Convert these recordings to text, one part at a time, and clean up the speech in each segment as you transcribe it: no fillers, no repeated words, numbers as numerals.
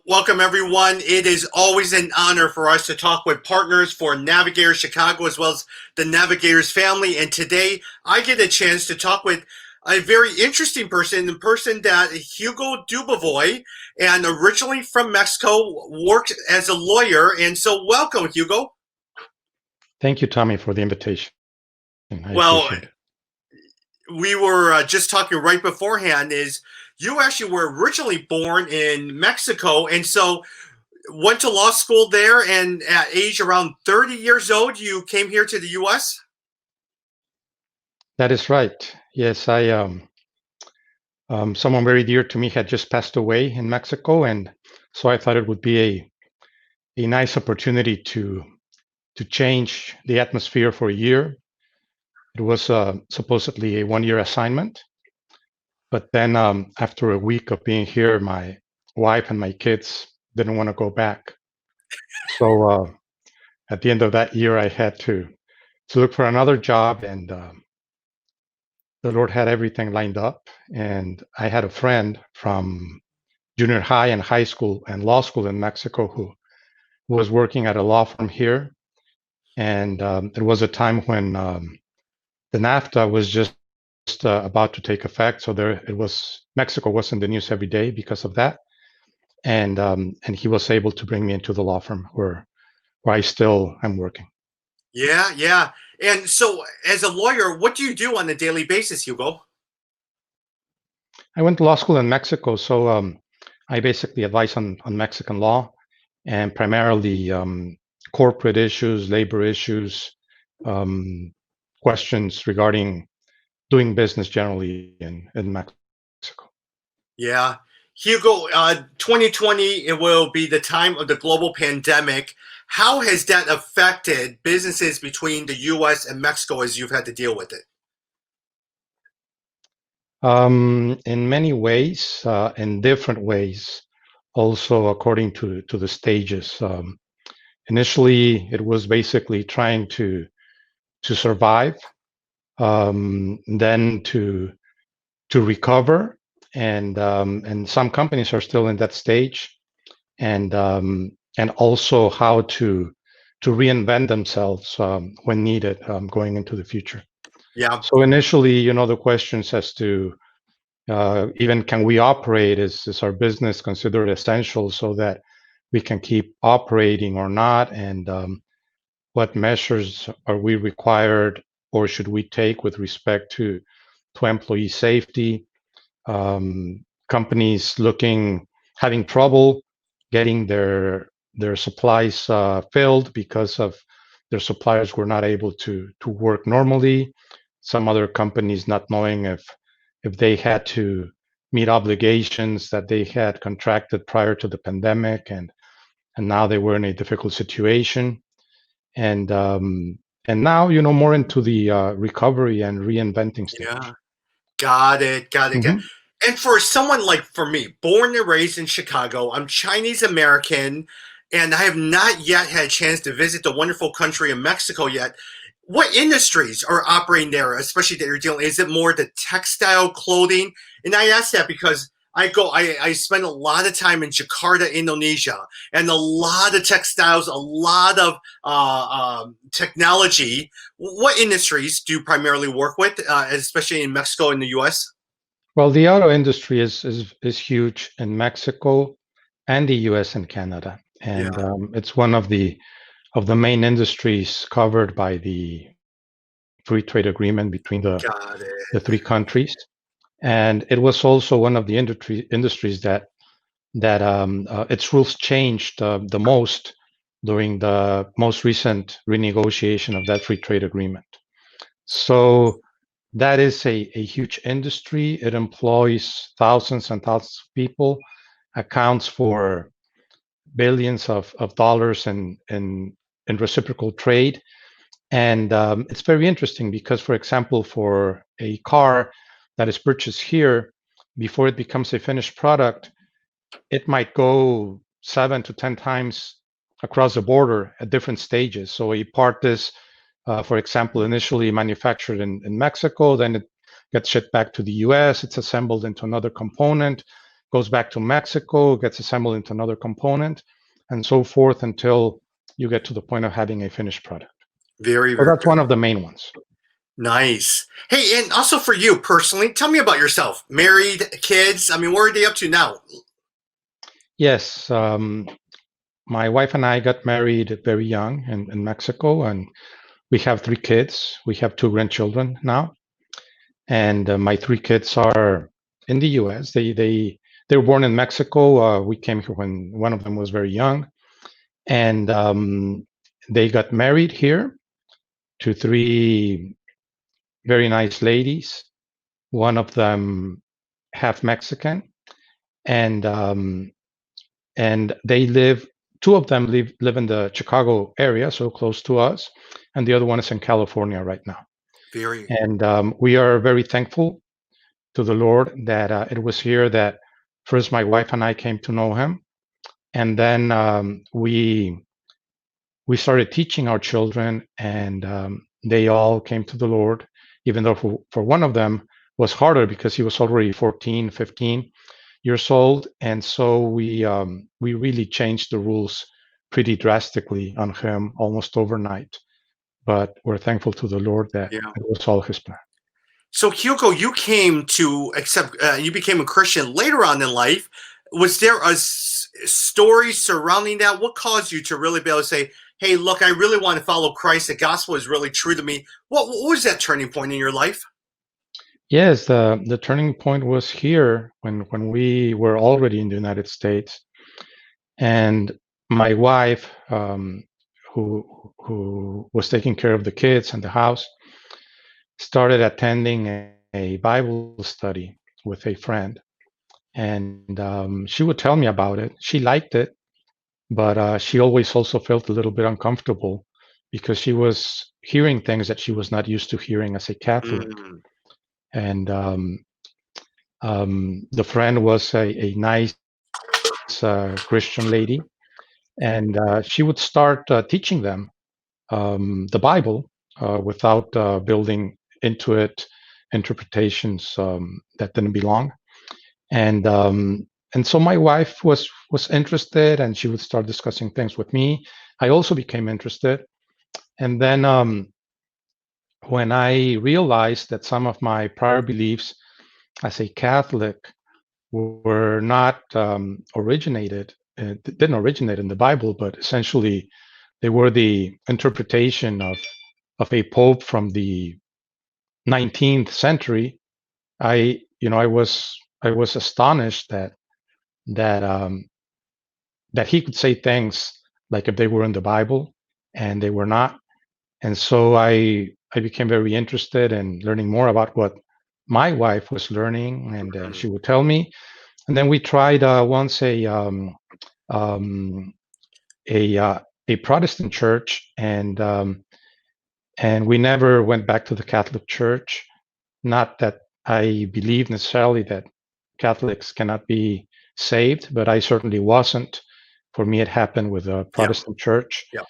Welcome, everyone. It is always an honor for us to talk with partners for Navigators Chicago as well as the Navigators family. And today I get a chance to talk with a very interesting person, the person that Hugo Dubovoy, and originally from Mexico, worked as a lawyer. And so, welcome, Hugo. Thank you, Tommy, for the invitation. I Well, appreciate it. we were just talking right beforehand. Is you actually were originally born in Mexico, and so went to law school there, and at age around 30 years old, you came here to the U.S.? That is right. Yes, I someone very dear to me had just passed away in Mexico, and so I thought it would be a nice opportunity to change the atmosphere for a year. It was supposedly a one-year assignment, but then after a week of being here, my wife and my kids didn't want to go back. So at the end of that year, I had to look for another job, and the Lord had everything lined up. And I had a friend from junior high and high school and law school in Mexico who was working at a law firm here. And there was a time when the NAFTA was just about to take effect. So there it was, Mexico was in the news every day because of that. And he was able to bring me into the law firm where I still am working. Yeah, yeah. And so, as a lawyer, what do you do on a daily basis, Hugo? I went to law school in Mexico, so I basically advise on Mexican law and primarily corporate issues, labor issues, um, questions regarding doing business generally in Mexico. Yeah. Hugo, 2020, it will be the time of the global pandemic. How has that affected businesses between the US and Mexico as you've had to deal with it? In many ways, in different ways, also according to the stages. Initially, it was basically trying to survive, then to recover, and some companies are still in that stage, and also how to reinvent themselves when needed going into the future. Yeah. So initially, the questions as to even can we operate? Is our business considered essential so that we can keep operating or not? And what measures are we required or should we take with respect to employee safety? Companies having trouble getting their supplies filled because of their suppliers were not able to work normally. Some other companies not knowing if they had to meet obligations that they had contracted prior to the pandemic, and now they were in a difficult situation. And now, more into the recovery and reinventing Yeah. stage. Got it. Got it. Got it. Hmm. And for someone like for me, born and raised in Chicago, I'm Chinese American, and I have not yet had a chance to visit the wonderful country of Mexico yet. What industries are operating there, especially that you're dealing? Is it more the textile clothing? And I ask that because I spend a lot of time in Jakarta, Indonesia, and a lot of textiles, a lot of technology. What industries do you primarily work with, especially in Mexico and the U.S.? Well, the auto industry is huge in Mexico and the U.S. and Canada, and Yeah, it's one of the main industries covered by the free trade agreement between got the it. three countries. And it was also one of the industries that its rules changed the most during the most recent renegotiation of that free trade agreement. So that is a huge industry. It employs thousands and thousands of people, accounts for billions of dollars in reciprocal trade. And it's very interesting because, for example, for a car that is purchased here, before it becomes a finished product, it might go 7 to 10 times across the border at different stages. So a part is, for example, initially manufactured in Mexico, then it gets shipped back to the US, it's assembled into another component, goes back to Mexico, gets assembled into another component, and so forth until you get to the point of having a finished product. Very, So very that's good. one of the main ones. Nice. Hey, and also for you personally, tell me about yourself. Married, kids. I mean, what are they up to now? Yes, my wife and I got married very young in Mexico, and we have 3 kids. We have 2 grandchildren now, and my 3 kids are in the U.S. They were born in Mexico. We came here when one of them was very young, and they got married here to 3 very nice ladies. One of them half Mexican, and they live. 2 of them live in the Chicago area, so close to us, and the other one is in California right now. Very. And we are very thankful to the Lord that it was here that first my wife and I came to know Him, and then we started teaching our children, and they all came to the Lord. Even though for one of them was harder because he was already 14, 15 years old, and so we really changed the rules pretty drastically on him almost overnight. But we're thankful to the Lord that Yeah. it was all His plan. So Hugo, you came to accept. You became a Christian later on in life. Was there a story surrounding that? What caused you to really be able to say, "Hey, look, I really want to follow Christ. The gospel is really true to me." What was that turning point in your life? Yes, the turning point was here when we were already in the United States, and my wife, who was taking care of the kids and the house, started attending a Bible study with a friend, and she would tell me about it. She liked it, but she always also felt a little bit uncomfortable because she was hearing things that she was not used to hearing as a Catholic. Mm, And the friend was a nice Christian lady, and she would start teaching them the Bible without building into it interpretations that didn't belong. And so my wife was interested, and she would start discussing things with me. I also became interested, and then when I realized that some of my prior beliefs as a Catholic were not didn't originate in the Bible, but essentially they were the interpretation of a pope from the 19th century. I was astonished that that he could say things like if they were in the Bible and they were not. And so I became very interested in learning more about what my wife was learning, and mm, she would tell me. And then we tried once um, a uh, a Protestant church, and we never went back to the Catholic Church. Not that I believe necessarily that Catholics cannot be saved, but I certainly wasn't. For me, it happened with a yeah, Protestant church, yeah.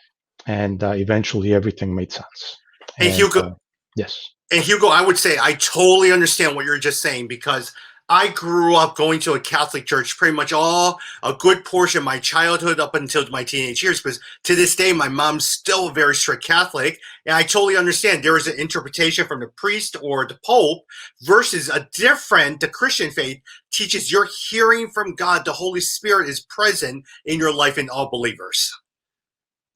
and eventually everything made sense. Hey, And Hugo, yes, And Hugo, I would say I totally understand what you're just saying because I grew up going to a Catholic church pretty much all a good portion of my childhood up until my teenage years. Because to this day, my mom's still a very strict Catholic, and I totally understand there is an interpretation from the priest or the Pope versus a different. The Christian faith teaches you're hearing from God. The Holy Spirit is present in your life in all believers.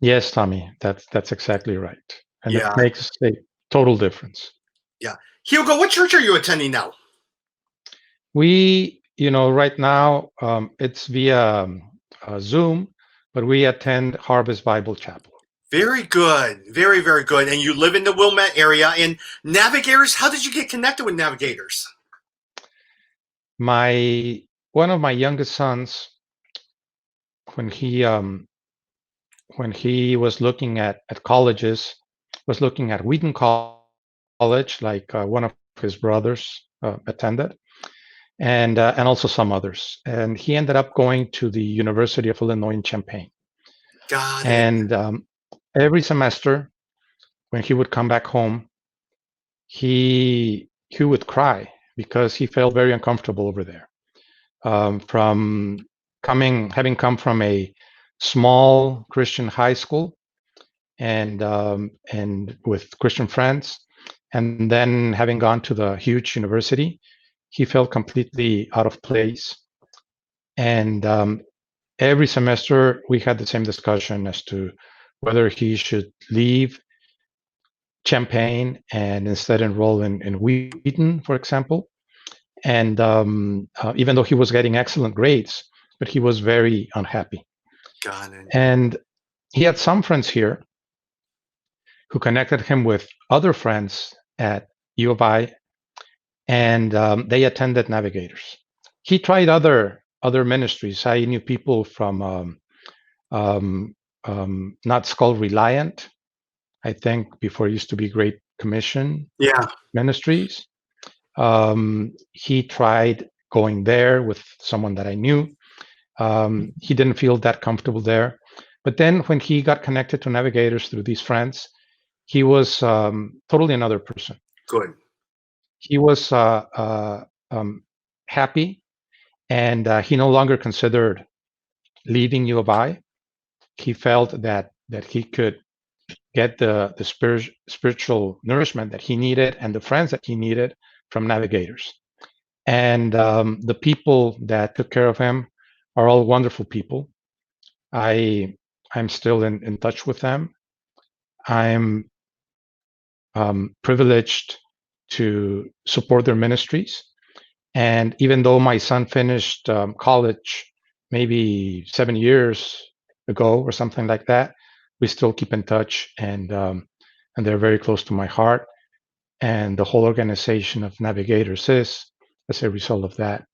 yes, Tommy, that's exactly right, and it Yeah, makes a total difference. yeah. Hugo, what church are you attending now? Right now it's via Zoom, but we attend Harvest Bible Chapel. Very good. Very, very good. And you live in the Wilmette area. And Navigators, how did you get connected with Navigators? My One of my youngest sons, when he was looking at colleges, was looking at Wheaton College, like one of his brothers attended, and also some others. And he ended up going to the University of Illinois in Champaign. Got it. And every semester, when he would come back home, he would cry because he felt very uncomfortable over there. from having come from a small Christian high school and with Christian friends, and then having gone to the huge university, he felt completely out of place. And every semester we had the same discussion as to whether he should leave Champaign and instead enroll in Wheaton, for example. And even though he was getting excellent grades, but he was very unhappy. Got it. And he had some friends here who connected him with other friends at U of I, and they attended Navigators. He tried other ministries. I knew people from not Skull Reliant, I think before it used to be Great Commission Yeah. Ministries. He tried going there with someone that I knew. He didn't feel that comfortable there. But then when he got connected to Navigators through these friends, he was totally another person. Good. He was happy, and he no longer considered leaving U of I. He felt that he could get the spiritual nourishment that he needed and the friends that he needed from Navigators. And the people that took care of him are all wonderful people. I'm still in touch with them. I'm privileged to support their ministries. And even though my son finished college maybe 7 years ago or something like that, we still keep in touch, and they're very close to my heart. And the whole organization of Navigators is as a result of that.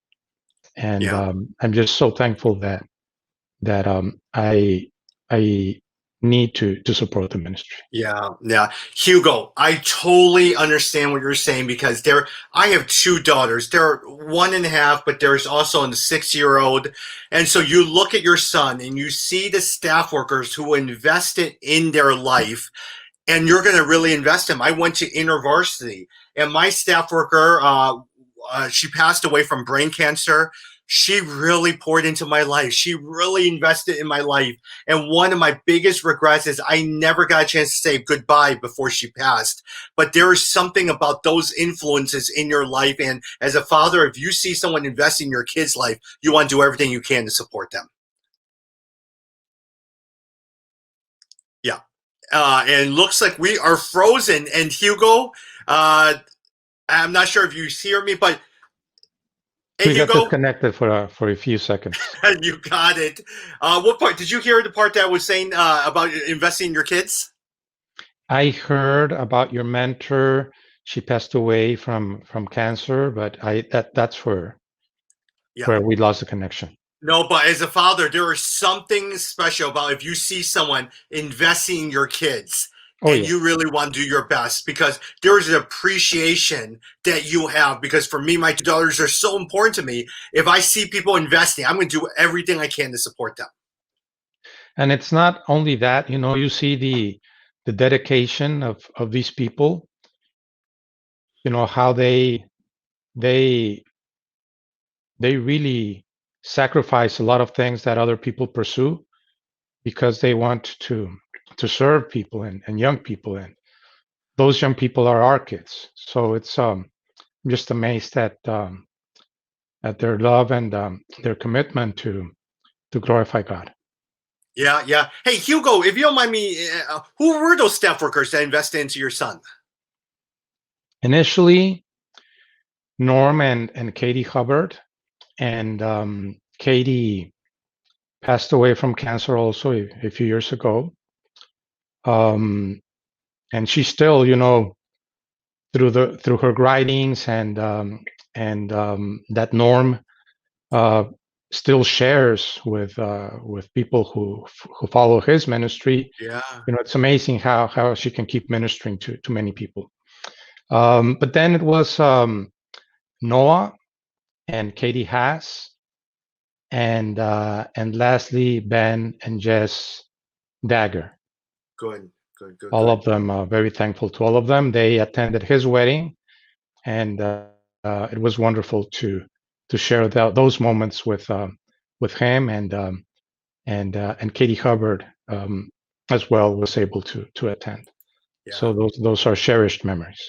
And Yeah. I'm just so thankful that I need to support the ministry. Yeah, yeah. Hugo, I totally understand what you're saying because I have two daughters. They're 1.5, but there's also a 6-year-old. And so you look at your son and you see the staff workers who invested in their life, and you're going to really invest in them. I went to InterVarsity, and my staff worker, she passed away from brain cancer. She really poured into my life. She really invested in my life. And one of my biggest regrets is I never got a chance to say goodbye before she passed. But there is something about those influences in your life. And as a father, if you see someone invest in your kid's life, you want to do everything you can to support them. Yeah. And looks like we are frozen. And Hugo, I'm not sure if you hear me, but hey, We got Hugo, disconnected for a few seconds. you got it. What part did you hear? The part that I was saying about investing in your kids? I heard about your mentor. She passed away from cancer, but that's Yeah. where we lost the connection. No, but as a father, there is something special about if you see someone investing in your kids Oh and yeah. you really want to do your best because there is an appreciation that you have. Because for me, my two daughters are so important to me. If I see people investing, I'm going to do everything I can to support them. And it's not only that, you see the dedication of these people, how they they really sacrifice a lot of things that other people pursue because they want to serve people and young people, and those young people are our kids. So it's I'm just amazed at their love and their commitment to glorify God. Yeah, yeah. Hey, Hugo, if you don't mind me, who were those staff workers that invested into your son? Initially, Norm and Katie Hubbard, and Katie passed away from cancer also a few years ago. And she still, through her writings and that Norm uh, still shares with people who follow his ministry. Yeah, It's amazing how she can keep ministering to many people. But then it was Noah and Katie Haas, and lastly Ben and Jess Dagger. good, good, good, All good. of them, very thankful to all of them. They attended his wedding, and it was wonderful share those moments with him, and Katie Hubbard as well was able to attend. Yeah. So those are cherished memories.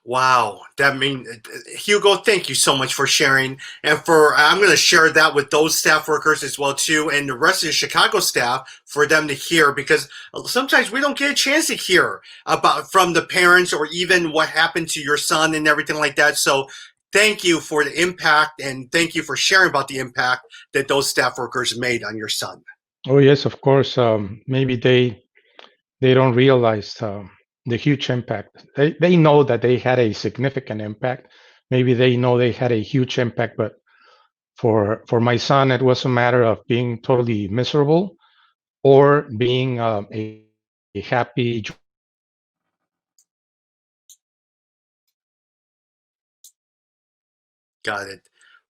Wow, that mean Hugo, thank you so much for sharing, and for I'm going to share that with those staff workers as well too, and the rest of the Chicago staff for them to hear, because sometimes we don't get a chance to hear about from the parents or even what happened to your son and everything like that. So thank you for the impact, and thank you for sharing about the impact that those staff workers made on your son. Oh yes, of course. Maybe they don't realize the huge impact. They know that they had a significant impact. Maybe they know they had a huge impact, but for my son, it was a matter of being totally miserable or being a happy. Got it.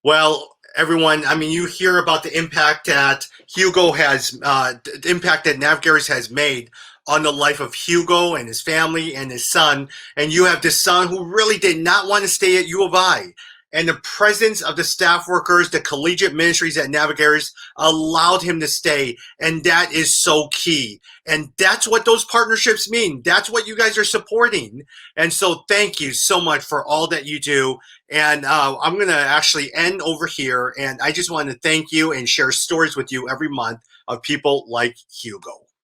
Well, everyone, I mean, you hear about the impact that Hugo has, the impact that Navigators has made on the life of Hugo and his family and his son. And you have this son who really did not want to stay at U of I. And the presence of the staff workers, the collegiate ministries at Navigators allowed him to stay. And that is so key. And that's what those partnerships mean. That's what you guys are supporting. And so thank you so much for all that you do. And I'm going to actually end over here. And I just want to thank you and share stories with you every month of people like Hugo.